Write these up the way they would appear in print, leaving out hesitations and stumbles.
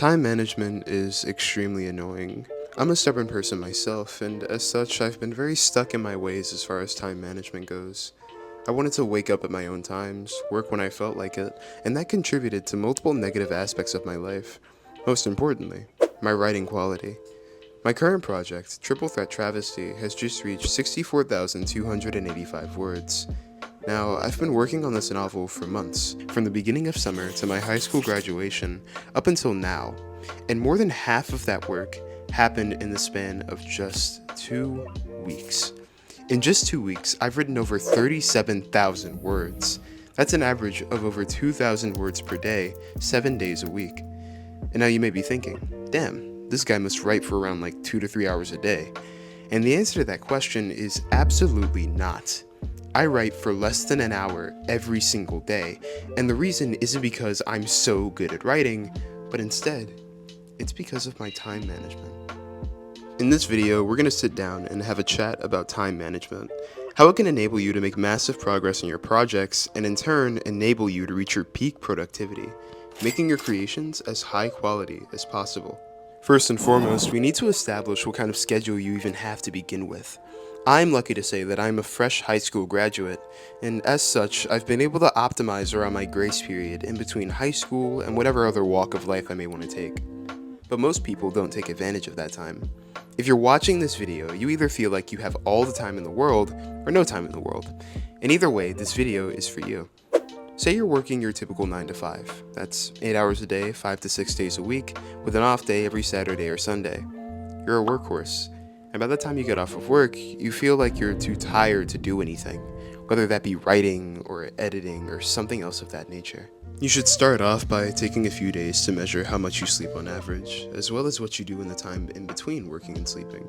Time management is extremely annoying. I'm a stubborn person myself, and as such, I've been very stuck in my ways as far as time management goes. I wanted to wake up at my own times, work when I felt like it, and that contributed to multiple negative aspects of my life. Most importantly, my writing quality. My current project, Triple Threat Travesty, has just reached 64,285 words. Now, I've been working on this novel for months, from the beginning of summer to my high school graduation, up until now, and more than half of that work happened in the span of just 2 weeks. In just 2 weeks, I've written over 37,000 words. That's an average of over 2,000 words per day, 7 days a week. And now you may be thinking, damn, this guy must write for around like 2 to 3 hours a day. And the answer to that question is absolutely not. I write for less than an hour every single day, and the reason isn't because I'm so good at writing, but instead, it's because of my time management. In this video, we're going to sit down and have a chat about time management, how it can enable you to make massive progress in your projects, and in turn, enable you to reach your peak productivity, making your creations as high quality as possible. First and foremost, we need to establish what kind of schedule you even have to begin with. I'm lucky to say that I'm a fresh high school graduate, and as such, I've been able to optimize around my grace period in between high school and whatever other walk of life I may want to take. But most people don't take advantage of that time. If you're watching this video, you either feel like you have all the time in the world or no time in the world. And either way, this video is for you. Say you're working your typical 9 to 5. That's 8 hours a day, 5 to 6 days a week, with an off day every Saturday or Sunday. You're a workhorse. And by the time you get off of work, you feel like you're too tired to do anything, whether that be writing or editing or something else of that nature. You should start off by taking a few days to measure how much you sleep on average, as well as what you do in the time in between working and sleeping.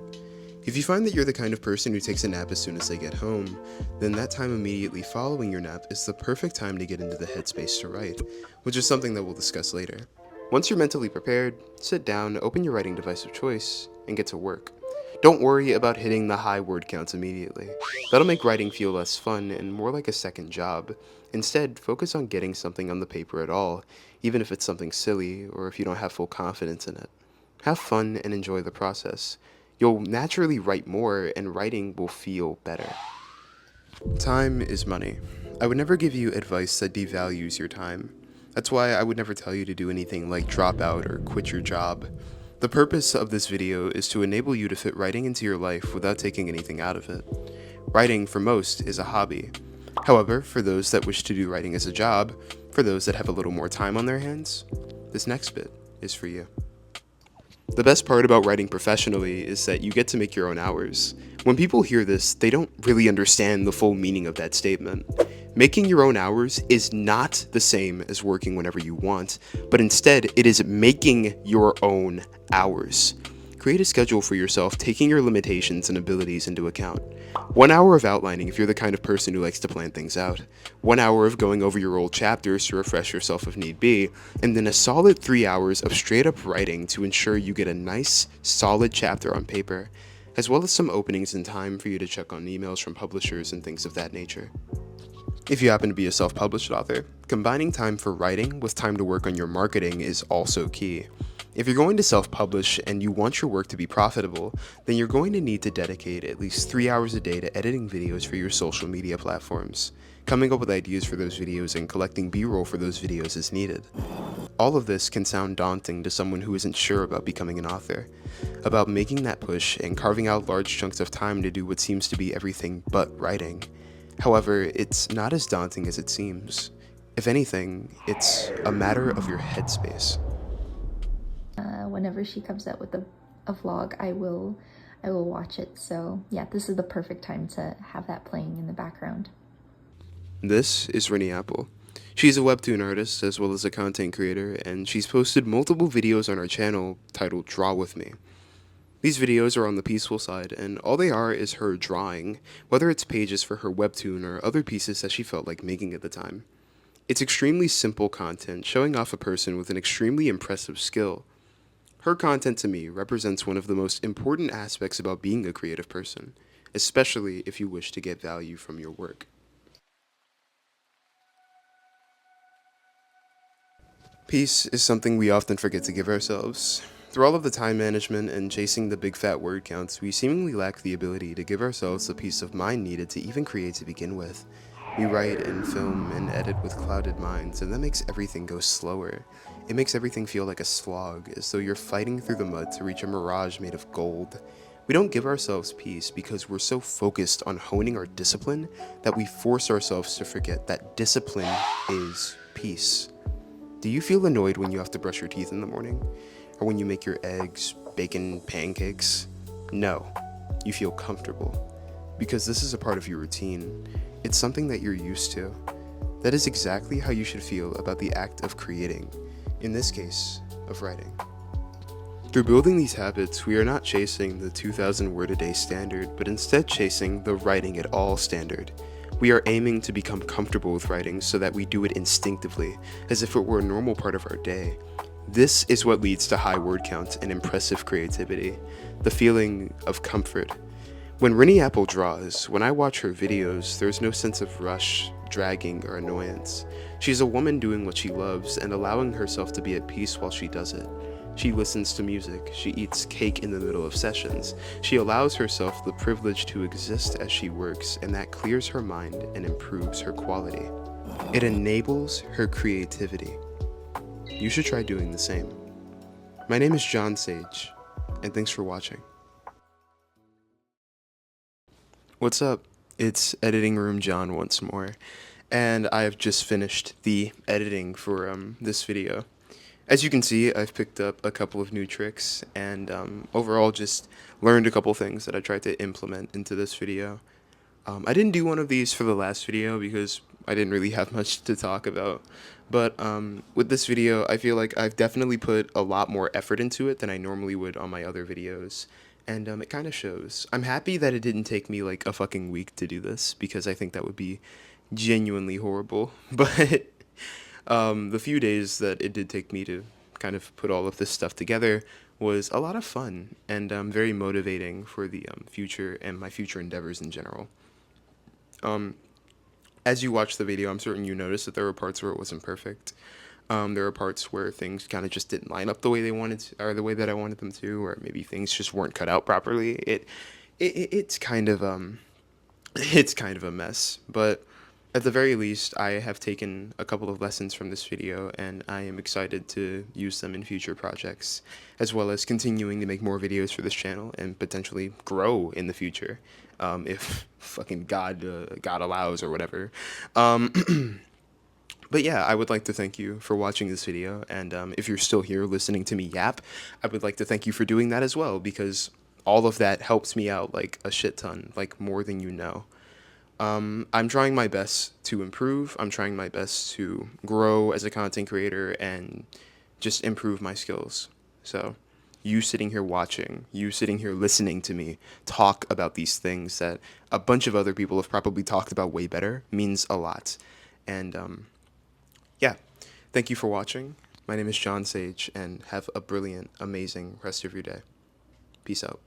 If you find that you're the kind of person who takes a nap as soon as they get home, then that time immediately following your nap is the perfect time to get into the headspace to write, which is something that we'll discuss later. Once you're mentally prepared, sit down, open your writing device of choice, and get to work. Don't worry about hitting the high word counts immediately. That'll make writing feel less fun and more like a second job. Instead, focus on getting something on the paper at all, even if it's something silly or if you don't have full confidence in it. Have fun and enjoy the process. You'll naturally write more and writing will feel better. Time is money. I would never give you advice that devalues your time. That's why I would never tell you to do anything like drop out or quit your job. The purpose of this video is to enable you to fit writing into your life without taking anything out of it. Writing, for most, is a hobby. However, for those that wish to do writing as a job, for those that have a little more time on their hands, this next bit is for you. The best part about writing professionally is that you get to make your own hours. When people hear this, they don't really understand the full meaning of that statement. Making your own hours is not the same as working whenever you want, but instead it is making your own hours. Create a schedule for yourself, taking your limitations and abilities into account. 1 hour of outlining if you're the kind of person who likes to plan things out. 1 hour of going over your old chapters to refresh yourself if need be, and then a solid 3 hours of straight up writing to ensure you get a nice, solid chapter on paper, as well as some openings in time for you to check on emails from publishers and things of that nature. If you happen to be a self-published author, combining time for writing with time to work on your marketing is also key. If you're going to self-publish and you want your work to be profitable, then you're going to need to dedicate at least 3 hours a day to editing videos for your social media platforms. Coming up with ideas for those videos and collecting B-roll for those videos is needed. All of this can sound daunting to someone who isn't sure about becoming an author, about making that push and carving out large chunks of time to do what seems to be everything but writing. However, it's not as daunting as it seems. If anything, it's a matter of your headspace. Whenever she comes out with a vlog, I will watch it. So yeah, this is the perfect time to have that playing in the background. This is Rennie Apple. She's a webtoon artist as well as a content creator, and she's posted multiple videos on our channel titled Draw With Me. These videos are on the peaceful side, and all they are is her drawing, whether it's pages for her webtoon or other pieces that she felt like making at the time. It's extremely simple content showing off a person with an extremely impressive skill. Her content to me represents one of the most important aspects about being a creative person, especially if you wish to get value from your work. Peace is something we often forget to give ourselves. Through all of the time management and chasing the big fat word counts, we seemingly lack the ability to give ourselves the peace of mind needed to even create to begin with. We write and film and edit with clouded minds, and that makes everything go slower. It makes everything feel like a slog, as though you're fighting through the mud to reach a mirage made of gold. We don't give ourselves peace because we're so focused on honing our discipline that we force ourselves to forget that discipline is peace. Do you feel annoyed when you have to brush your teeth in the morning? Or when you make your eggs, bacon, pancakes? No, you feel comfortable. Because this is a part of your routine. It's something that you're used to. That is exactly how you should feel about the act of creating. In this case, of writing. Through building these habits, we are not chasing the 2,000 word a day standard, but instead chasing the writing it all standard. We are aiming to become comfortable with writing so that we do it instinctively, as if it were a normal part of our day. This is what leads to high word counts and impressive creativity, the feeling of comfort. When Rinny Apple draws, when I watch her videos, there's no sense of rush, dragging, or annoyance. She's a woman doing what she loves and allowing herself to be at peace while she does it. She listens to music, she eats cake in the middle of sessions, she allows herself the privilege to exist as she works, and that clears her mind and improves her quality. It enables her creativity. You should try doing the same. My name is John Sage, and thanks for watching. What's up? It's Editing Room John once more, and I have just finished the editing for this video. As you can see, I've picked up a couple of new tricks and overall just learned a couple things that I tried to implement into this video. I didn't do one of these for the last video because I didn't really have much to talk about, but with this video, I feel like I've definitely put a lot more effort into it than I normally would on my other videos, and it kind of shows. I'm happy that it didn't take me like a fucking week to do this because I think that would be genuinely horrible, but the few days that it did take me to kind of put all of this stuff together was a lot of fun and very motivating for the future and my future endeavors in general. As you watch the video, I'm certain you noticed that there were parts where it wasn't perfect. There were parts where things kind of just didn't line up the way they wanted to, or the way that I wanted them to, or maybe things just weren't cut out properly. It's kind of it's kind of a mess, but at the very least, I have taken a couple of lessons from this video, and I am excited to use them in future projects, as well as continuing to make more videos for this channel and potentially grow in the future, if fucking God allows or whatever. But yeah, I would like to thank you for watching this video, and if you're still here listening to me yap, I would like to thank you for doing that as well, because all of that helps me out like a shit ton, like more than you know. I'm trying my best to improve. I'm trying my best to grow as a content creator and just improve my skills. So, you sitting here watching, you sitting here listening to me talk about these things that a bunch of other people have probably talked about way better means a lot. And, yeah, thank you for watching. My name is John Sage, and have a brilliant, amazing rest of your day. Peace out.